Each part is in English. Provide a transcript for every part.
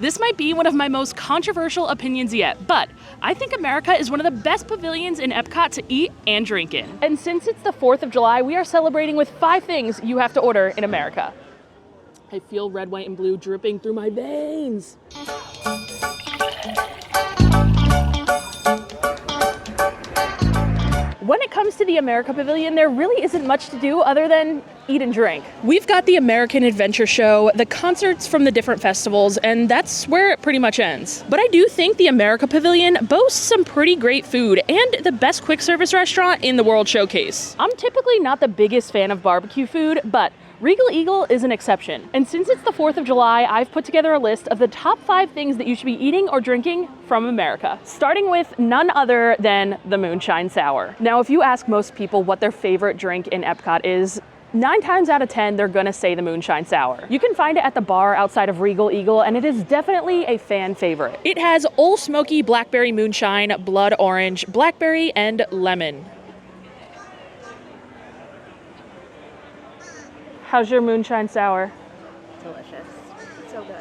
This might be one of my most controversial opinions yet, but I think America is one of the best pavilions in Epcot to eat and drink in. And since it's the 4th of July, we are celebrating with 5 things you have to order in America. I feel red, white, and blue dripping through my veins. When it comes to the America Pavillion, there really isn't much to do other than eat and drink. We've got the American Adventure Show, the concerts from the different festivals, and that's where it pretty much ends. But I do think the America Pavillion boasts some pretty great food and the best quick service restaurant in the World Showcase. I'm typically not the biggest fan of barbecue food, but Regal Eagle is an exception. And since it's the 4th of July, I've put together a list of the top 5 things that you should be eating or drinking from America, starting with none other than the Moonshine Sour. Now, if you ask most people what their favorite drink in Epcot is, 9 times out of 10, they're gonna say the Moonshine Sour. You can find it at the bar outside of Regal Eagle, and it is definitely a fan favorite. It has Old Smoky Blackberry Moonshine, Blood Orange, Blackberry, and Lemon. How's your Moonshine Sour? Delicious. So good.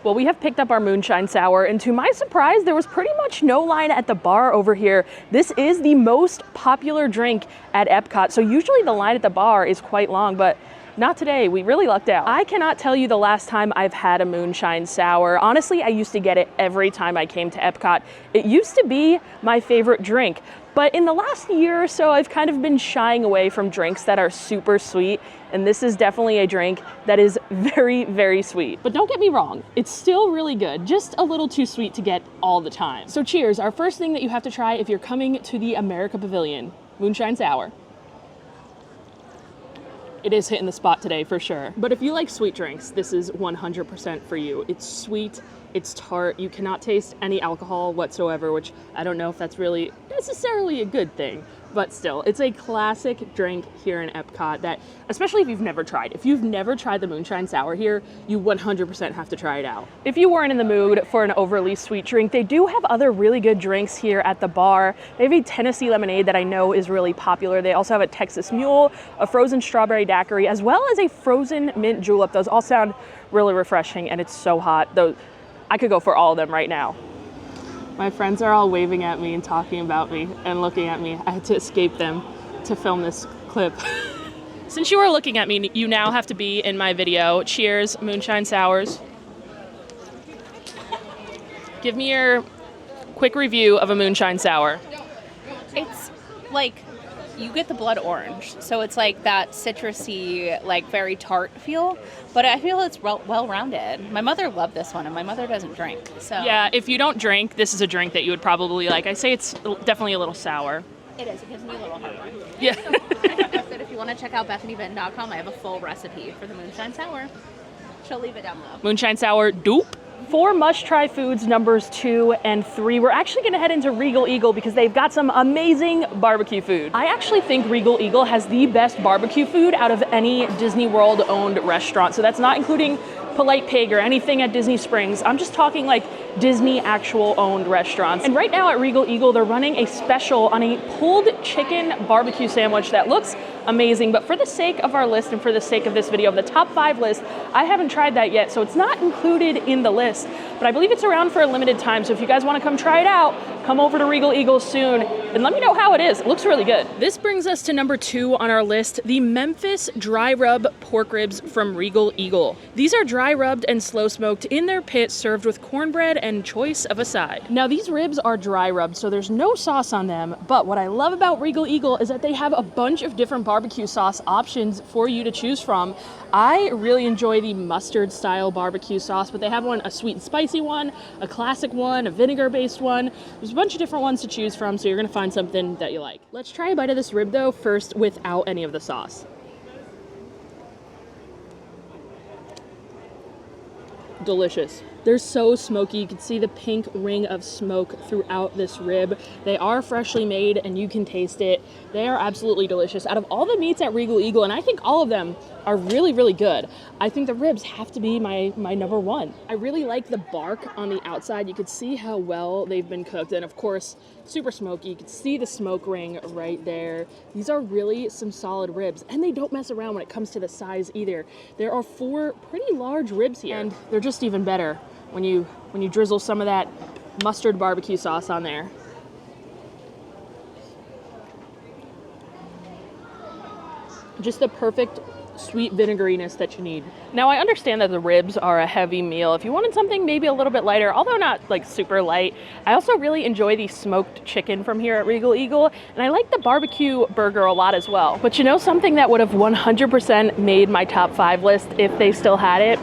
Well, we have picked up our Moonshine Sour, and to my surprise, there was pretty much no line at the bar over here. This is the most popular drink at Epcot, so usually the line at the bar is quite long, but not today. We really lucked out. I cannot tell you the last time I've had a Moonshine Sour. Honestly, I used to get it every time I came to Epcot. It used to be my favorite drink, but in the last year or so, I've kind of been shying away from drinks that are super sweet, and this is definitely a drink that is very, very sweet. But don't get me wrong, it's still really good, just a little too sweet to get all the time. So cheers, our first thing that you have to try if you're coming to the America Pavillion, Moonshine Sour. It is hitting the spot today for sure. But if you like sweet drinks, this is 100% for you. It's sweet, it's tart, you cannot taste any alcohol whatsoever, which I don't know if that's really necessarily a good thing. But still, it's a classic drink here in Epcot that, especially if you've never tried. If you've never tried the Moonshine Sour here, you 100% have to try it out. If you weren't in the mood for an overly sweet drink, they do have other really good drinks here at the bar. They have a Tennessee lemonade that I know is really popular. They also have a Texas Mule, a frozen strawberry daiquiri, as well as a frozen mint julep. Those all sound really refreshing, and it's so hot. Though I could go for all of them right now. My friends are all waving at me and talking about me and looking at me. I had to escape them to film this clip. Since you are looking at me, you now have to be in my video. Cheers, Moonshine Sours. Give me your quick review of a Moonshine Sour. It's like, you get the blood orange, so it's like that citrusy, like very tart feel, but I feel it's well-rounded. My mother loved this one, and my mother doesn't drink, so. Yeah, if you don't drink, this is a drink that you would probably like. I say it's definitely a little sour. It is, it gives me a little heartburn. Yeah. So, I said if you want to check out BethanyBenton.com, I have a full recipe for the Moonshine Sour. She'll leave it down below. Moonshine Sour dupe. For must-try foods numbers 2 and 3, we're actually gonna head into Regal Eagle because they've got some amazing barbecue food. I actually think Regal Eagle has the best barbecue food out of any Disney World owned restaurant. So that's not including Polite Pig or anything at Disney Springs. I'm just talking like Disney actual owned restaurants. And right now at Regal Eagle, they're running a special on a pulled chicken barbecue sandwich that looks amazing. But for the sake of our list and for the sake of this video, of the top 5 list, I haven't tried that yet, so it's not included in the list. But I believe it's around for a limited time, so if you guys want to come try it out, come over to Regal Eagle soon and let me know how it is. It looks really good. This brings us to number 2 on our list, the Memphis Dry Rub Pork Ribs from Regal Eagle. These are dry rubbed and slow smoked in their pit, served with cornbread and choice of a side. Now these ribs are dry rubbed, so there's no sauce on them, but what I love about Regal Eagle is that they have a bunch of different barbecue sauce options for you to choose from. I really enjoy the mustard style barbecue sauce, but they have a sweet and spicy one, a classic one, a vinegar based one. There's a bunch of different ones to choose from, so you're gonna find something that you like. Let's try a bite of this rib though, first without any of the sauce. Delicious. They're so smoky. You can see the pink ring of smoke throughout this rib. They are freshly made and you can taste it. They are absolutely delicious. Out of all the meats at Regal Eagle, and I think all of them are really, really good, I think the ribs have to be my number 1. I really like the bark on the outside. You could see how well they've been cooked, and of course, super smoky. You can see the smoke ring right there. These are really some solid ribs, and they don't mess around when it comes to the size either. There are 4 pretty large ribs here, and they're just even better when you drizzle some of that mustard barbecue sauce on there. Just the perfect sweet vinegariness that you need. Now, I understand that the ribs are a heavy meal. If you wanted something maybe a little bit lighter, although not like super light, I also really enjoy the smoked chicken from here at Regal Eagle, and I like the barbecue burger a lot as well. But you know something that would have 100% made my top 5 list if they still had it?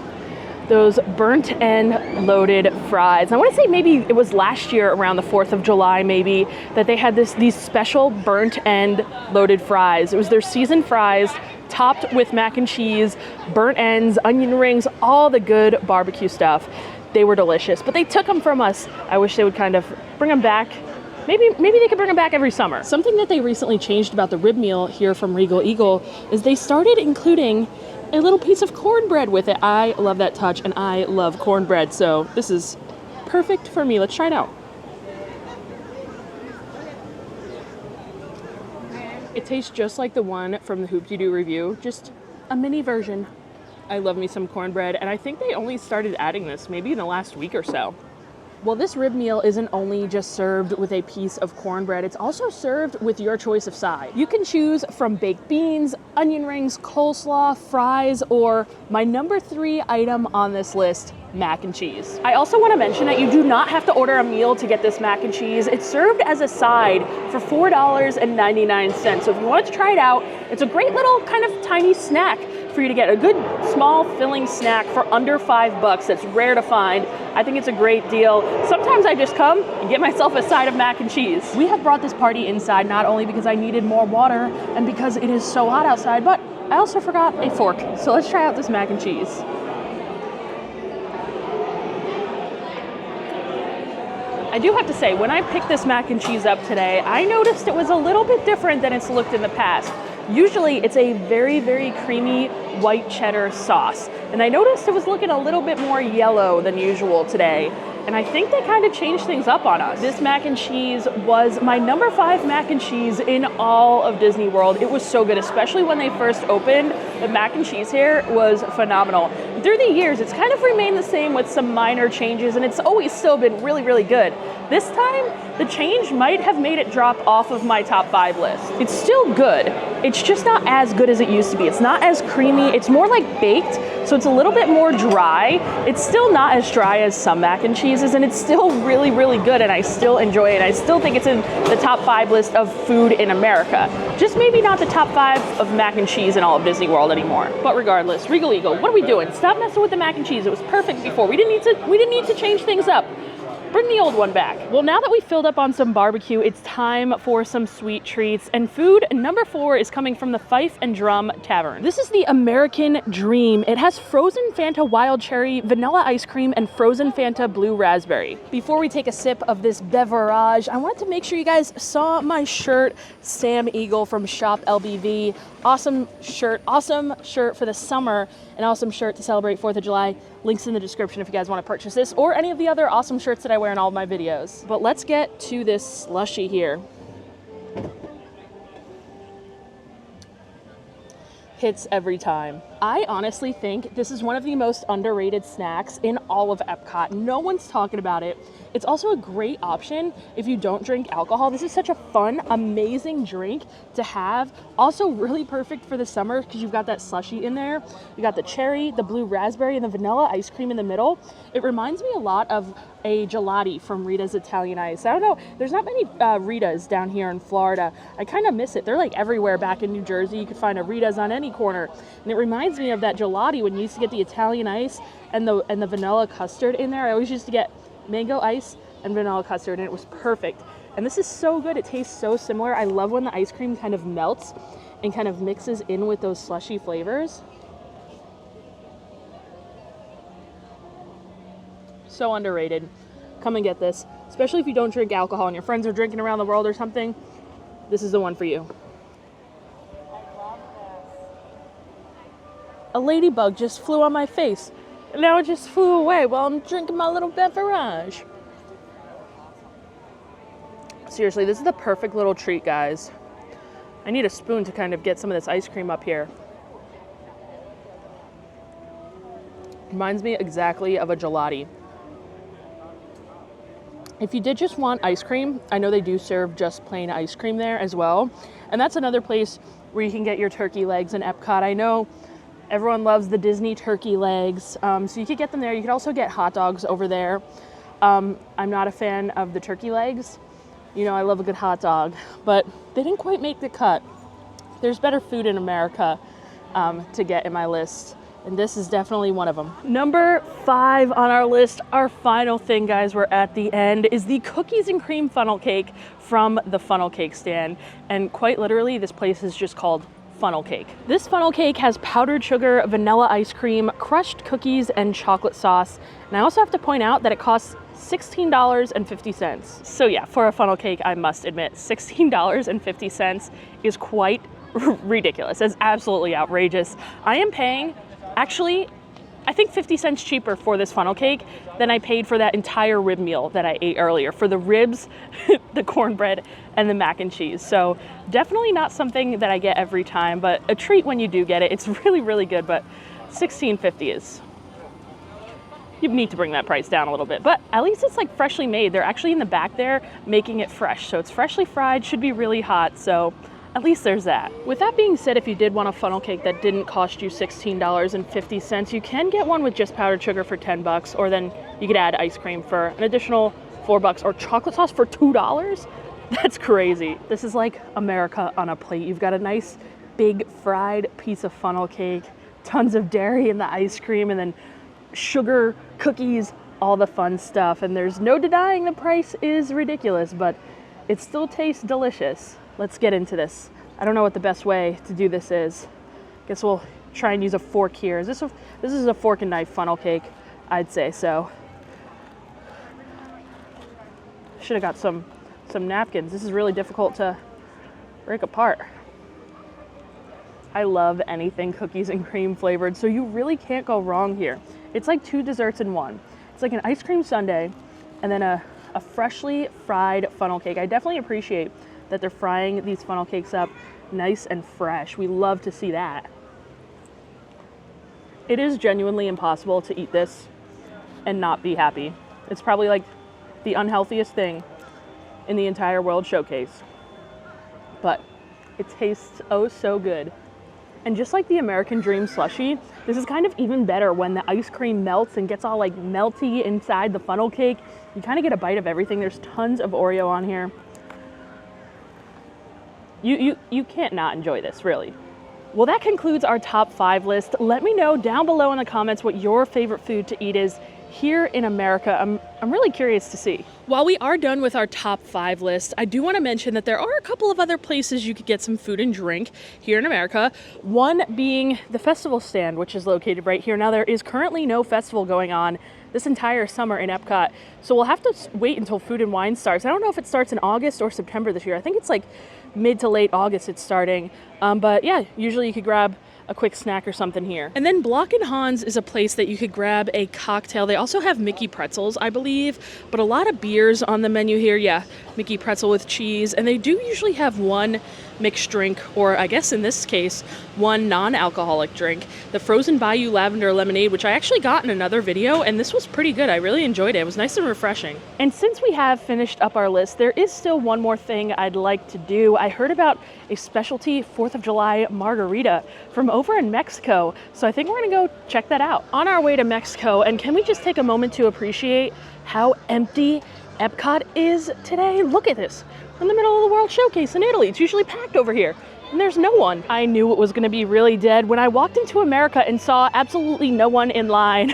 Those burnt end loaded fries. I want to say maybe it was last year around the 4th of July maybe that they had these special burnt end loaded fries. It was their seasoned fries topped with mac and cheese, burnt ends, onion rings, all the good barbecue stuff. They were delicious, but they took them from us. I wish they would kind of bring them back. Maybe they could bring them back every summer. Something that they recently changed about the rib meal here from Regal Eagle is they started including a little piece of cornbread with it. I love that touch, and I love cornbread, so this is perfect for me. Let's try it out. It tastes just like the one from the Hoop-Dee-Doo review, just a mini version. I love me some cornbread, and I think they only started adding this maybe in the last week or so. Well, this rib meal isn't only just served with a piece of cornbread, it's also served with your choice of side. You can choose from baked beans, onion rings, coleslaw, fries, or my number 3 item on this list, mac and cheese. I also want to mention that you do not have to order a meal to get this mac and cheese. It's served as a side for $4.99. So if you wanted to try it out, it's a great little kind of tiny snack for you to get, a good small filling snack for under $5. That's rare to find. I think it's a great deal. Sometimes I just come and get myself a side of mac and cheese. We have brought this party inside not only because I needed more water and because it is so hot outside, but I also forgot a fork. So let's try out this mac and cheese. I do have to say, when I picked this mac and cheese up today, I noticed it was a little bit different than it's looked in the past. Usually it's a very, very creamy white cheddar sauce. And I noticed it was looking a little bit more yellow than usual today. And I think they kind of changed things up on us. This mac and cheese was my number 5 mac and cheese in all of Disney World. It was so good, especially when they first opened. The mac and cheese here was phenomenal. Through the years, it's kind of remained the same with some minor changes, and it's always still been really, really good. This time, the change might have made it drop off of my top 5 list. It's still good. It's just not as good as it used to be. It's not as creamy. It's more like baked, so it's a little bit more dry. It's still not as dry as some mac and cheeses, and it's still really, really good, and I still enjoy it. I still think it's in the top 5 list of food in America. Just maybe not the top 5 of mac and cheese in all of Disney World anymore. But regardless, Regal Eagle, what are we doing? Stop messing with the mac and cheese. It was perfect before. We didn't need to change things up. Bring the old one back. Well, now that we filled up on some barbecue, it's time for some sweet treats. And food number 4 is coming from the Fife and Drum Tavern. This is the American Dream. It has frozen Fanta wild cherry, vanilla ice cream, and frozen Fanta blue raspberry. Before we take a sip of this beverage, I wanted to make sure you guys saw my shirt, Sam Eagle from Shop LBV. Awesome shirt for the summer, an awesome shirt to celebrate 4th of July. Links in the description if you guys want to purchase this or any of the other awesome shirts that I wear in all of my videos. But let's get to this slushy here. Hits every time. I honestly think this is one of the most underrated snacks in all of Epcot. No one's talking about it. It's also a great option if you don't drink alcohol. This is such a fun, amazing drink to have. Also really perfect for the summer because you've got that slushy in there. You got the cherry, the blue raspberry, and the vanilla ice cream in the middle. It reminds me a lot of a gelati from Rita's Italian Ice. I don't know, there's not many Ritas down here in Florida. I kind of miss it. They're like everywhere back in New Jersey. You could find a Rita's on any corner. And it reminds me of that gelati when you used to get the Italian Ice and the vanilla custard in there. I always used to get mango ice and vanilla custard, and it was perfect. And this is so good. It tastes so similar. I love when the ice cream kind of melts and kind of mixes in with those slushy flavors. So underrated. Come and get this, especially if you don't drink alcohol and your friends are drinking around the world or something. This is the one for you. A ladybug just flew on my face, and now it just flew away while I'm drinking my little beverage. Seriously, this is the perfect little treat, guys. I need a spoon to kind of get some of this ice cream up here. Reminds me exactly of a gelati. If you did just want ice cream, I know they do serve just plain ice cream there as well. And that's another place where you can get your turkey legs in Epcot. I know everyone loves the Disney turkey legs, so you could get them there. You could also get hot dogs over there. I'm not a fan of the turkey legs. You know, I love a good hot dog, but they didn't quite make the cut. There's better food in America to get in my list, and this is definitely one of them. Number 5 on our list, our final thing, guys, we're at the end, is the cookies and cream funnel cake from the funnel cake stand. And quite literally, this place is just called funnel cake. This funnel cake has powdered sugar, vanilla ice cream, crushed cookies, and chocolate sauce. And I also have to point out that it costs $16.50. So yeah, for a funnel cake, I must admit, $16.50 is quite ridiculous. It's absolutely outrageous. I am paying, actually, I think 50 cents cheaper for this funnel cake than I paid for that entire rib meal that I ate earlier, for the ribs, the cornbread, and the mac and cheese. So definitely not something that I get every time, but a treat when you do get it. It's really, really good, but $16.50 is, you need to bring that price down a little bit. But at least it's like freshly made. They're actually in the back there making it fresh. So it's freshly fried, should be really hot. So at least there's that. With that being said, if you did want a funnel cake that didn't cost you $16.50, you can get one with just powdered sugar for $10, or then you could add ice cream for an additional $4, or chocolate sauce for $2. That's crazy. This is like America on a plate. You've got a nice big fried piece of funnel cake, tons of dairy in the ice cream, and then sugar, cookies, all the fun stuff. And there's no denying the price is ridiculous, but it still tastes delicious. Let's get into this. I don't know what the best way to do this is. Guess we'll try and use a fork here. This is a fork and knife funnel cake, I'd say. So should have got some napkins. This is really difficult to break apart. I love anything cookies and cream flavored, so you really can't go wrong here. It's like 2 desserts in one. It's like an ice cream sundae and then a freshly fried funnel cake. I definitely appreciate that they're frying these funnel cakes up nice and fresh. We love to see that. It is genuinely impossible to eat this and not be happy. It's probably like the unhealthiest thing in the entire World Showcase, but it tastes oh so good. And just like the American Dream Slushy, this is kind of even better when the ice cream melts and gets all like melty inside the funnel cake. You kind of get a bite of everything. There's tons of Oreo on here. You can't not enjoy this, really. Well, that concludes our top 5 list. Let me know down below in the comments what your favorite food to eat is here in America. I'm really curious to see. While we are done with our top 5 list, I do want to mention that there are a couple of other places you could get some food and drink here in America. One being the festival stand, which is located right here. Now, there is currently no festival going on this entire summer in Epcot, so we'll have to wait until Food and Wine starts. I don't know if it starts in August or September this year. I think it's like mid to late August it's starting. But yeah, usually you could grab a quick snack or something here. And then Block and Hans is a place that you could grab a cocktail. They also have Mickey pretzels, I believe, but a lot of beers on the menu here. Yeah, Mickey pretzel with cheese. And they do usually have one mixed drink, or I guess in this case, one non-alcoholic drink. The Frozen Bayou Lavender Lemonade, which I actually got in another video, and this was pretty good. I really enjoyed it. It was nice and refreshing. And since we have finished up our list, there is still one more thing I'd like to do. I heard about a specialty 4th of July margarita from over in Mexico, so I think we're gonna go check that out. On our way to Mexico, and can we just take a moment to appreciate how empty Epcot is today? Look at this. We're in the middle of the World Showcase in Italy. It's usually packed over here, and there's no one. I knew it was gonna be really dead when I walked into America and saw absolutely no one in line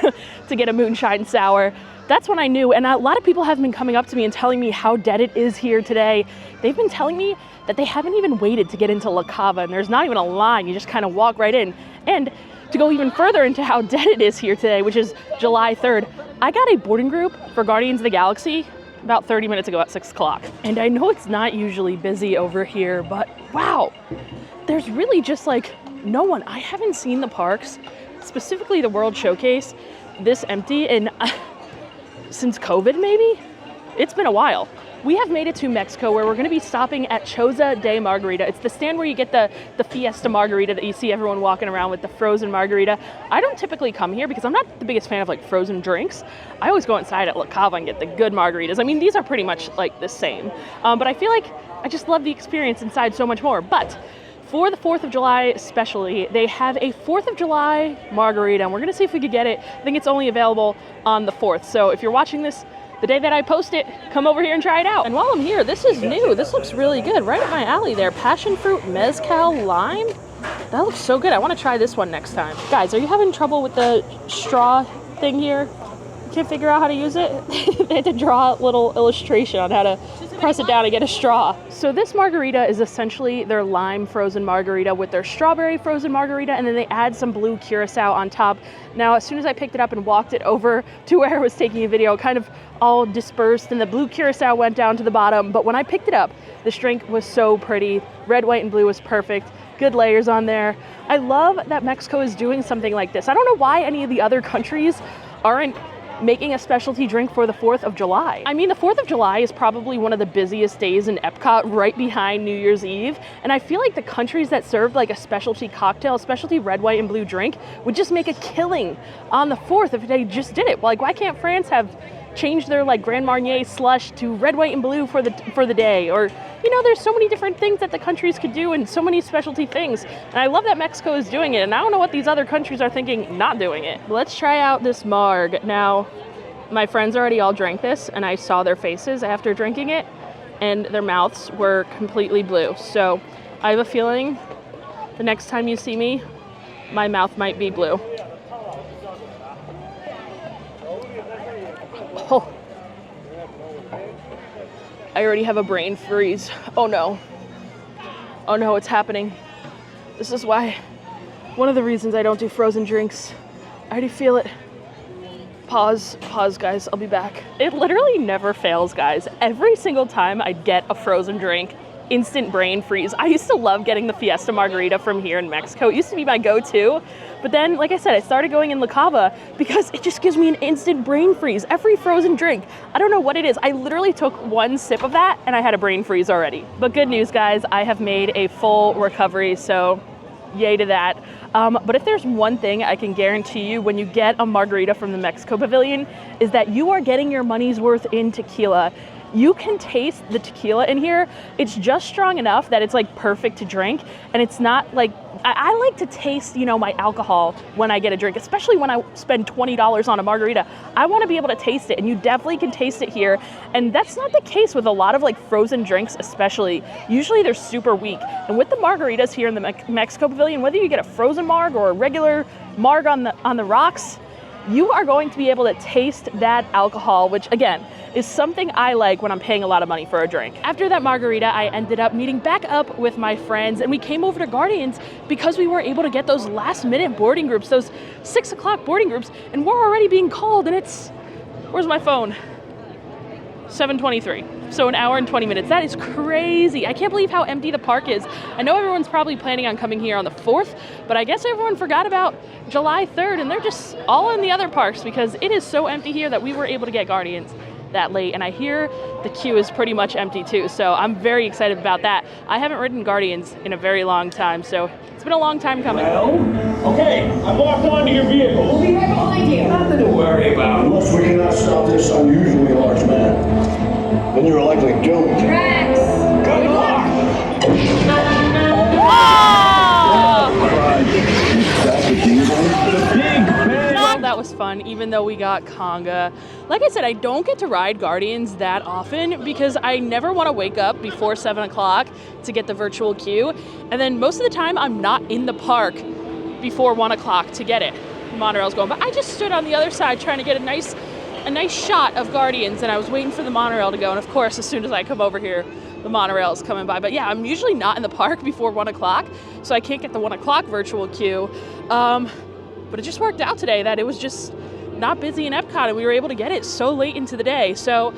to get a Moonshine Sour. That's when I knew, and a lot of people have been coming up to me and telling me how dead it is here today. They've been telling me that they haven't even waited to get into Cava, and there's not even a line. You just kind of walk right in. And to go even further into how dead it is here today, which is July 3rd, I got a boarding group for Guardians of the Galaxy about 30 minutes ago at 6 o'clock. And I know it's not usually busy over here, but wow, there's really just like no one. I haven't seen the parks, specifically the World Showcase, this empty in since COVID maybe? It's been a while. We have made it to Mexico, where we're going to be stopping at Choza de Margarita. It's the stand where you get the Fiesta Margarita that you see everyone walking around with, the frozen margarita. I don't typically come here because I'm not the biggest fan of like frozen drinks. I always go inside at Cava and get the good margaritas. I mean, these are pretty much like the same, but I feel like I just love the experience inside so much more. But for the 4th of July especially, they have a 4th of July margarita, and we're going to see if we could get it. I think it's only available on the 4th. So if you're watching this the day that I post it, come over here and try it out. And while I'm here, this is new. This looks really good. Right up my alley there. Passion fruit, mezcal, lime. That looks so good. I want to try this one next time. Guys, are you having trouble with the straw thing here? Can't figure out how to use it? They had to draw a little illustration on how to press it down and get a straw. So this margarita is essentially their lime frozen margarita with their strawberry frozen margarita, and then they add some blue curacao on top. Now, as soon as I picked it up and walked it over to where I was taking a video, kind of all dispersed and the blue curacao went down to the bottom. But when I picked it up, this drink was so pretty. Red, white, and blue was perfect. Good layers on there. I love that Mexico is doing something like this. I don't know why any of the other countries aren't making a specialty drink for the 4th of July. I mean, the 4th of July is probably one of the busiest days in Epcot, right behind New Year's Eve. And I feel like the countries that served like a specialty cocktail, a specialty red, white, and blue drink would just make a killing on the 4th if they just did it. Like, why can't France have changed their like Grand Marnier slush to red, white, and blue for the day? Or, you know, there's so many different things that the countries could do and so many specialty things. And I love that Mexico is doing it. And I don't know what these other countries are thinking not doing it. Let's try out this marg. Now, my friends already all drank this and I saw their faces after drinking it and their mouths were completely blue. So I have a feeling the next time you see me, my mouth might be blue. Oh, I already have a brain freeze. Oh no. Oh no, it's happening. This is why, one of the reasons I don't do frozen drinks. I already feel it. Pause, guys, I'll be back. It literally never fails, guys. Every single time I get a frozen drink, instant brain freeze. I used to love getting the Fiesta Margarita from here in Mexico. It used to be my go-to. But then, like I said, I started going in La Cava because it just gives me an instant brain freeze. Every frozen drink, I don't know what it is. I literally took one sip of that and I had a brain freeze already. But good news, guys, I have made a full recovery, so yay to that. But if there's one thing I can guarantee you when you get a margarita from the Mexico Pavilion is that you are getting your money's worth in tequila. You can taste the tequila in here. It's just strong enough that it's like perfect to drink. And it's not like, I like to taste, you know, my alcohol when I get a drink, especially when I spend $20 on a margarita. I want to be able to taste it, and you definitely can taste it here. And that's not the case with a lot of like frozen drinks, especially. Usually they're super weak. And with the margaritas here in the Mexico Pavilion, whether you get a frozen marg or a regular marg on the rocks, you are going to be able to taste that alcohol, which again, is something I like when I'm paying a lot of money for a drink. After that margarita, I ended up meeting back up with my friends and we came over to Guardians because we were able to get those last minute boarding groups, those 6 o'clock boarding groups, and we're already being called and it's, where's my phone? 7:23. So an hour and 20 minutes. That is crazy. I can't believe how empty the park is. I know everyone's probably planning on coming here on the 4th, but I guess everyone forgot about July 3rd and they're just all in the other parks because it is so empty here that we were able to get Guardians that late. And I hear the queue is pretty much empty too. So I'm very excited about that. I haven't ridden Guardians in a very long time, so it's been a long time coming. Well, okay, I'm locked onto your vehicle. We'll be right behind you. Nothing to worry about. Unless we cannot stop this unusually large man, then you're likely doomed. Rex! Good luck! The big bad. Well, that was fun, even though we got conga. Like I said, I don't get to ride Guardians that often because I never want to wake up before 7 o'clock to get the virtual queue. And then most of the time, I'm not in the park before 1 o'clock to get it. The monorail's going, but I just stood on the other side trying to get a nice shot of Guardians, and I was waiting for the monorail to go. And of course, as soon as I come over here, the monorail is coming by. But yeah, I'm usually not in the park before 1 o'clock, so I can't get the 1 o'clock virtual queue. But it just worked out today that it was just not busy in Epcot, and we were able to get it so late into the day. So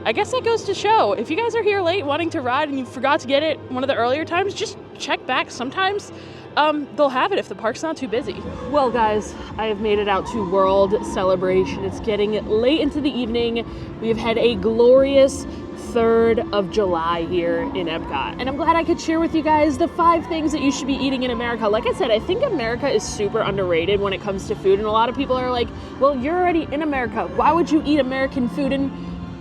I guess that goes to show, if you guys are here late wanting to ride and you forgot to get it one of the earlier times, just check back. Sometimes they'll have it if the park's not too busy. Well, guys, I have made it out to World Celebration. It's getting late into the evening. We have had a glorious 3rd of July here in Epcot. And I'm glad I could share with you guys the 5 things that you should be eating in America. Like I said, I think America is super underrated when it comes to food, and a lot of people are like, well, you're already in America. Why would you eat American food? And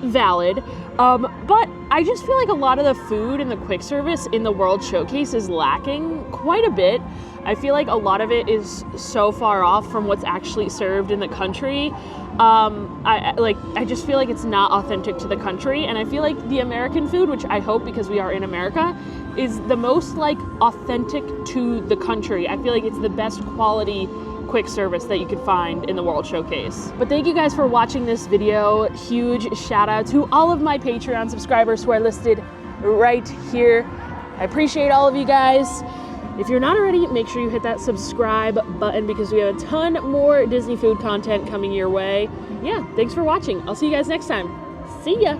valid. But I just feel like a lot of the food and the quick service in the World Showcase is lacking quite a bit. I feel like a lot of it is so far off from what's actually served in the country. I just feel like it's not authentic to the country, and I feel like the American food, which I hope because we are in America, is the most like authentic to the country. I feel like it's the best quality quick service that you could find in the World Showcase. But thank you guys for watching this video. Huge shout out to all of my Patreon subscribers who are listed right here. I appreciate all of you guys. If you're not already, make sure you hit that subscribe button because we have a ton more Disney food content coming your way. Yeah, thanks for watching. I'll see you guys next time. See ya.